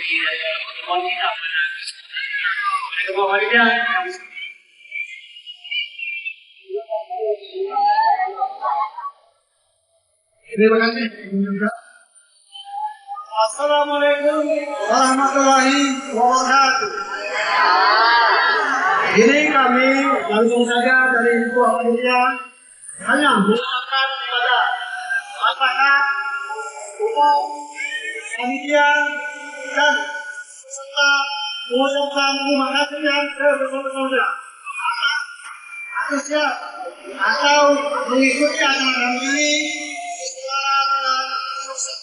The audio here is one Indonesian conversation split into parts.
Jadi dalam pertemuan kita pada kedua kalinya kami terima kasih juga. Assalamualaikum warahmatullahi wabarakatuh. Ini kami langsung saja dari Ketua Panitia hanya mengucapkan kepada masyarakat umum, panitia dan peserta mengucapkan terima kasih yang sebesar-besarnya atas atau mengikuti acara ini secara sukses.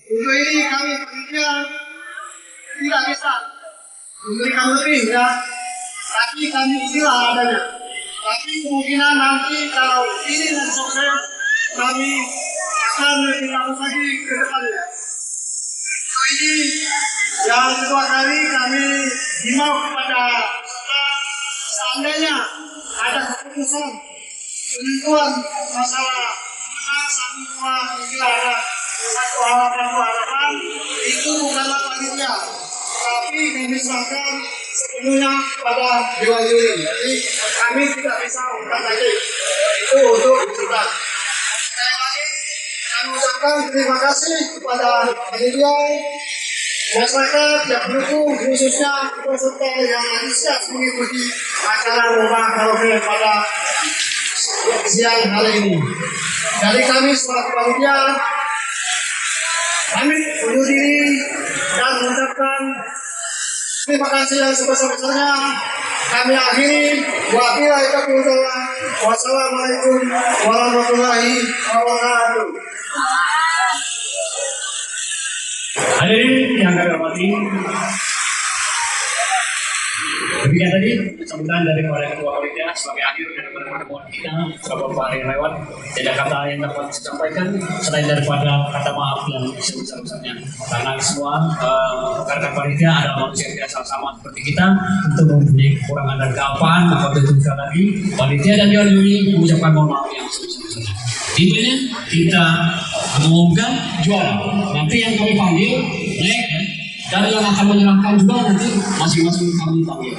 Untuk ini kami panitia tidak bisa memberikan lebih ya, tapi kami istilah adanya. Tapi kemungkinan nanti kalau ini dan sukses kami akan lebih bagus lagi ke depannya. Ini yang kedua kali kami himbau kepada seandainya ada keputusan penentuan masalah semua ada satu harapan itu bukanlah panitia, tapi kami serahkan sepenuhnya kepada Dewa Juri. Jadi kami tidak bisa ungkap lagi itu untuk dicoba. Sekali lagi kami ucapkan terima kasih kepada panitia, masyarakat yang mendukung, khususnya peserta yang antusias mengikuti acara lomba karaoke pada siang hari ini. Dari kami selaku panitia, kami undur diri dan mengucapkan terima kasih yang sebesar-besarnya. Kami akhiri. Wassalamualaikum warahmatullahi wabarakatuh. Hadirin yang kami hormati, demikian tadi sambutan dari Ketua Panitia sebagai akhir dari pertemuan kita beberapa hari lewat. Tidak kata yang dapat disampaikan selain daripada kata maaf yang sebesar-besarnya, karena semua rekan panitia adalah manusia yang sama seperti kita, tentu mempunyai kekurangan dan keapaan. Maka tentu sekali lagi panitia dan Dewan Juri mengucapkan mohon maaf yang sebesar-besarnya. Intinya kita mengumumkan juara. Nanti yang kami panggil dan yang akan menyerahkan juga nanti masing-masing kami panggil.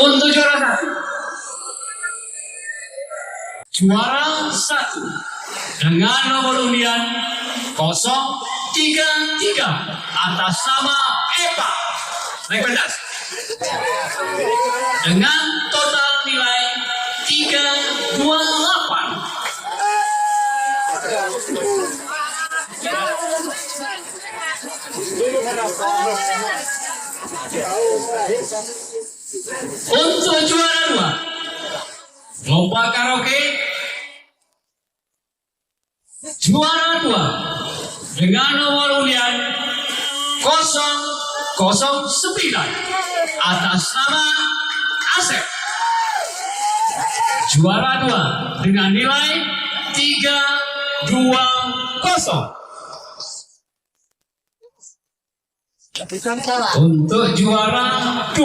Untuk juara satu, dengan nomor undian 033 atas nama Eva naik pentas dengan total nilai 328. Untuk juara 2 lomba karaoke juara 2 dengan nomor undian 009 atas nama Asep. Juara 2 dengan nilai 320. Untuk juara 2,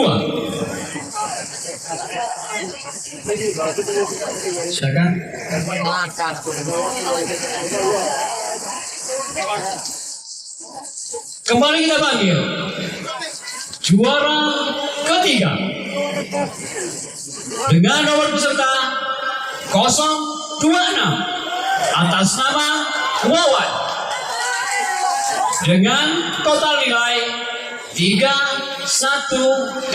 silakan. Kembali kita panggil juara ketiga dengan nomor peserta 026 atas nama Wawan dengan total nilai 318.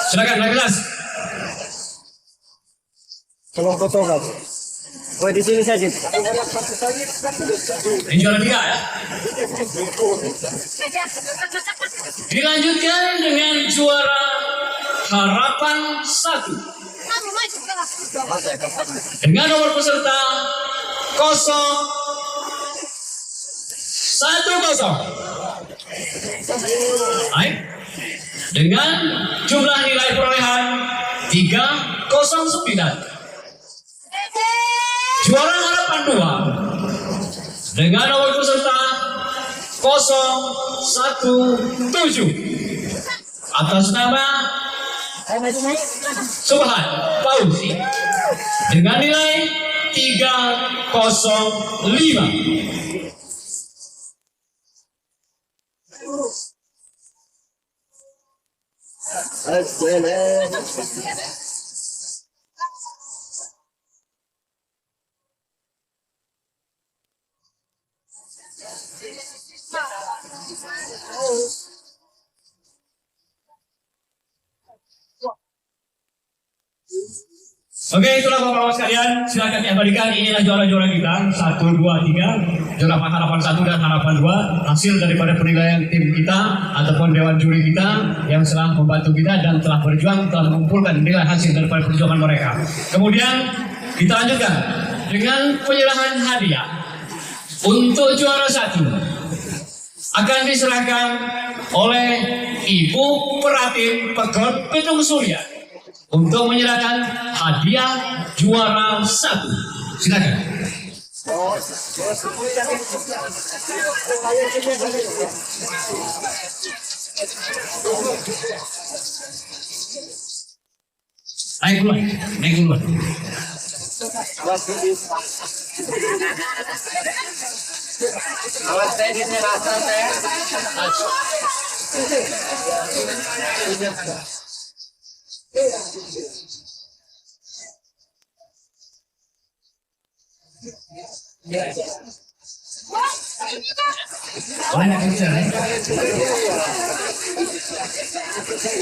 Silakan naik kelas. Tolong foto kan? Oh di sini saja. Ini juara 3 ya. Dilanjutkan dengan juara harapan 1 dengan nomor peserta 010. Baik. Dengan jumlah nilai perolehan 309. Juara harapan 2 dengan nomor peserta 017 atas nama Subhan Fauzi dengan nilai 305. Oke, itulah bapak-bapak sekalian. Silakan diabadikan. Inilah juara-juara kita. 1, 2, 3. Juara harapan 1 dan harapan 2. Hasil daripada penilaian tim kita ataupun dewan juri kita yang telah membantu kita dan telah berjuang, telah mengumpulkan nilai hasil daripada perjuangan mereka. Kemudian kita lanjutkan dengan penyerahan hadiah. Untuk juara 1 akan diserahkan oleh Ibu Peratin Pegon Pedung Surya untuk menyerahkan hadiah juara 1. Silakan. Naik duluan. Awas saya di rasa saya.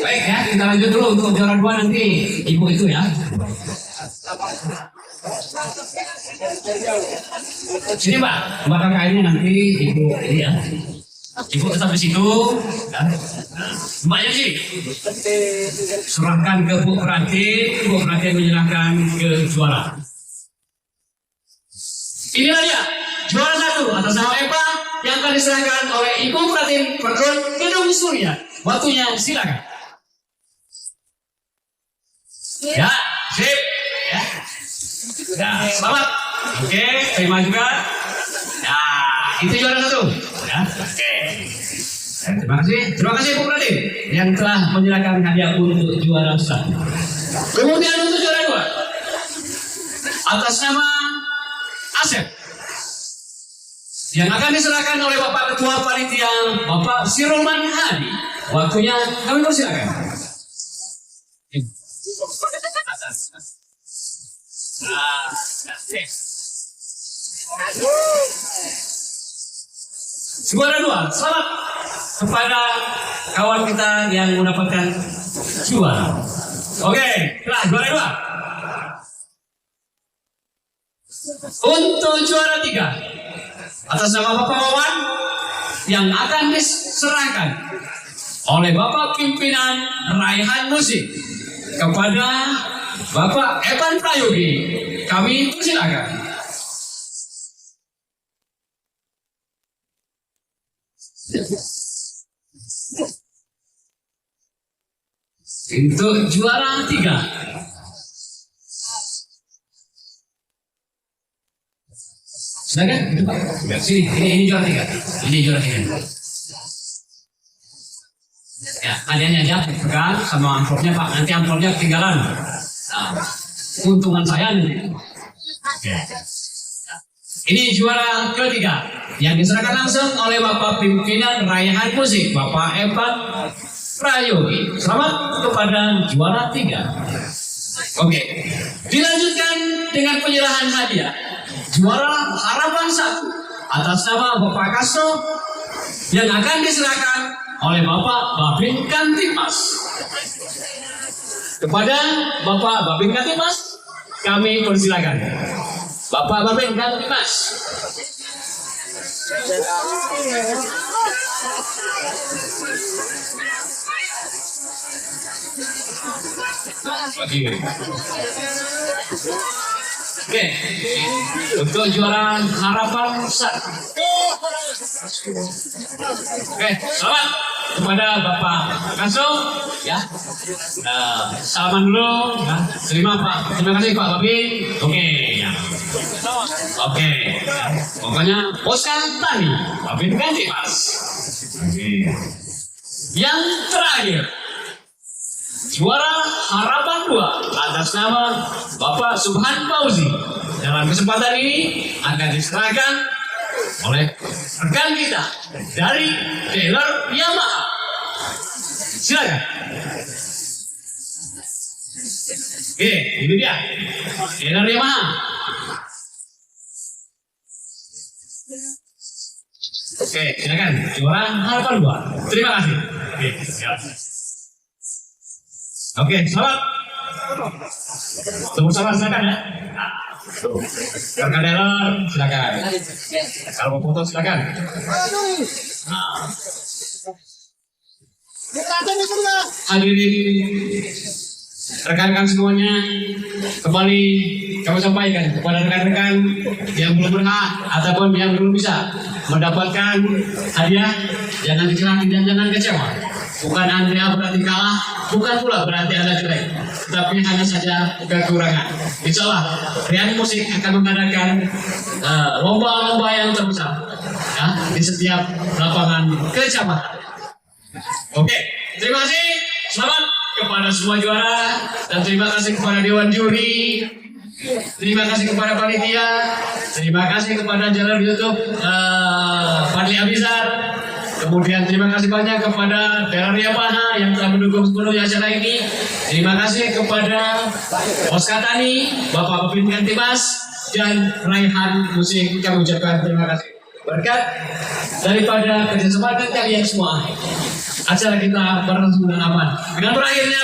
Baik ya, kita lanjut dulu untuk juara 2 nanti ibu itu ya. Sini Mbak, bakal kainnya nanti ibu ini ya. Ibu tetap di situ. Ya. Mbaknya sih serahkan ke Bu Peratin. Bu Peratin menyerahkan ke juara. Inilah dia juara 1 atas nama Eva yang akan diserahkan oleh Ibu Peratin Pegon Pedung Surya. Waktunya silakan. Ya, sip. Ya. Ya, selamat. Oke, terima juga. Ya, itu juara 1. Ya, oke. Terima kasih Bu Peratin yang telah menyerahkan hadiah untuk juara 1. Kemudian untuk juara 2 atas nama Asep yang akan diserahkan oleh Bapak Ketua Panitia Bapak Sirulman Hadi. Waktunya kami persilakan. Juara 2, selamat kepada kawan kita yang mendapatkan juara. Oke, telah juara 2. Untuk juara 3 atas nama Bapak Wawan yang akan diserahkan oleh Bapak Pimpinan Raihan Musik kepada Bapak Evan Prayogi. Kami persilakan. Untuk juara 3 silakan. Sini, ini juara 3. Ini juara 3. Ya, hadiahnya aja pegang sama amplopnya Pak. Nanti amplopnya ketinggalan. Nah, keuntungan saya nih. Oke. Ini juara 3 yang diserahkan langsung oleh Bapak Pimpinan Raihan Musik, Bapak Evan Prayogi. Selamat kepada juara 3. Oke. Dilanjutkan dengan penyerahan hadiah. Juara harapan 1 atas nama Bapak Kaso yang akan diserahkan oleh Bapak Babin Kantimas. Kepada Bapak Babin Kantimas, kami persilakan. Bapak Babin Kantimas. Oke, untuk juara harapan 1. Oke, selamat kepada Bapak Kaso ya. Nah, salaman dulu ya. Terima kasih Pak Babi. Oke ya. Oke ya. Pokoknya Oscar Tani Babi ganti Mas. Oke. Yang terakhir juara Harapan 2 atas nama Bapak Subhan Fauzi. Dalam kesempatan ini akan diserahkan oleh rekan kita dari dealer Yamaha. Silakan. Oke, itu dia dealer Yamaha. Oke, silakan juara Harapan 2. Terima kasih. Oke, silakan. Oke, selamat. Tunggu sabar, silakan ya. Rekan dealer, silakan. Kalau mau foto, silakan. Hadirin rekan-rekan semuanya, kembali kami sampaikan kepada rekan-rekan yang belum berhak ataupun yang belum bisa mendapatkan hadiah, jangan dikerangi dan jangan kecewa. Bukan Anda berarti kalah, bukan pula berarti Anda jelek, tapi hanya saja kekurangan. Insya Allah, Rian Musik akan mengadakan lomba-lomba yang terbesar ya, di setiap lapangan kecamatan. Oke, terima kasih, selamat kepada semua juara, dan terima kasih kepada Dewan Juri, terima kasih kepada panitia, terima kasih kepada jalur YouTube Fadli Abizar. Kemudian terima kasih banyak kepada dealer Yamaha yang telah mendukung sepenuhnya acara ini. Terima kasih kepada Oscar Tani, Bapak Pemimpin Kantimas, dan Raihan Musik. Kami ucapkan terima kasih. Berkat daripada kerjasama kalian semua, acara kita berlangsung dengan aman. Dengan berakhirnya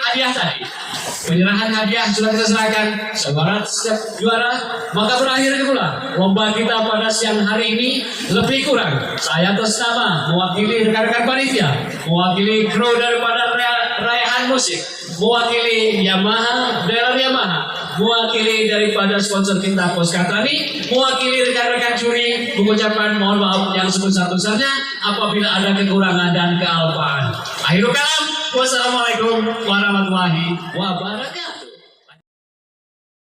hadiah tadi, penyerahan hadiah sudah kita serahkan sebarat setiap juara, maka berakhir pula lomba kita pada siang hari ini. Lebih kurang saya atas nama mewakili rekan-rekan panitia, mewakili kru daripada Raihan Musik, mewakili Yamaha, dealer Yamaha, mewakili daripada sponsor kita Poskatani, mewakili rekan-rekan juri, mengucapkan mohon maaf yang sebesar-besarnya apabila ada kekurangan dan kealpaan. Akhirul kalam, wassalamualaikum warahmatullahi wabarakatuh.